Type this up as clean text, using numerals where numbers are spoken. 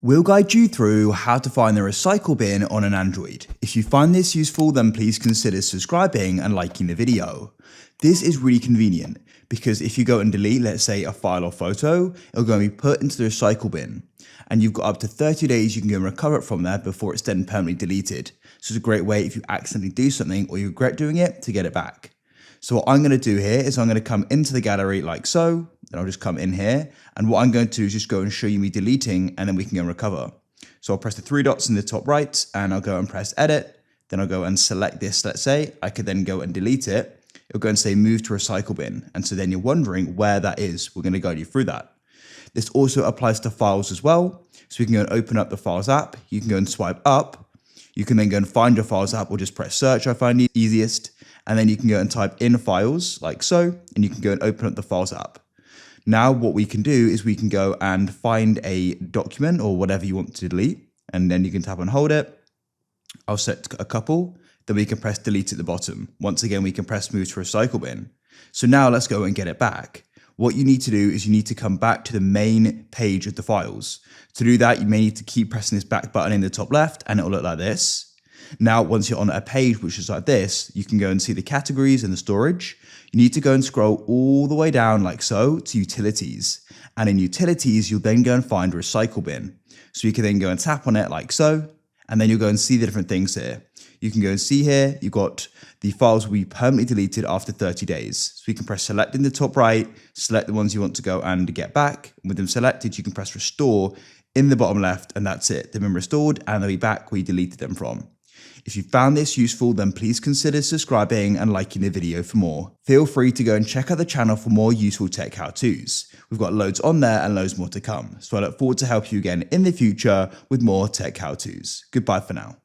We'll guide you through how to find the recycle bin on an Android. If you find this useful, then please consider subscribing and liking the video. This is really convenient because if you go and delete, let's say, a file or photo, it'll go and be put into the recycle bin. And you've got up to 30 days you can go and recover it from there before it's then permanently deleted. So it's a great way if you accidentally do something or you regret doing it to get it back. So what I'm going to do here is I'm going to come into the gallery like so. Then I'll just come in here, and what I'm going to do is just go and show you me deleting, and then we can go and recover. So I'll press the three dots in the top right, and I'll go and press edit. Then I'll go and select this, let's say. I could then go and delete it. It'll go and say move to recycle bin. And so then you're wondering where that is. We're going to guide you through that. This also applies to files as well. So we can go and open up the Files app. You can go and swipe up. You can then go and find your Files app or just press search, I find the easiest. And then you can go and type in files like so, and you can go and open up the Files app. Now what we can do is we can go and find a document or whatever you want to delete, and then you can tap and hold it. I'll set a couple, then we can press delete at the bottom. Once again, we can press move to recycle bin. So now let's go and get it back. What you need to do is you need to come back to the main page of the files. To do that, you may need to keep pressing this back button in the top left, and it'll look like this. Now, once you're on a page which is like this, you can go and see the categories and the storage. You need to go and scroll all the way down like so to utilities. And in utilities, you'll then go and find recycle bin. So you can then go and tap on it like so, and then you'll go and see the different things here. You can go and see here, you've got the files will be permanently deleted after 30 days. So you can press select in the top right, select the ones you want to go and get back. With them selected, you can press restore in the bottom left, and that's it. They've been restored and they'll be back where you deleted them from. If you found this useful, then please consider subscribing and liking the video for more. Feel free to go and check out the channel for more useful tech how-tos. We've got loads on there and loads more to come. So I look forward to help you again in the future with more tech how-tos. Goodbye for now.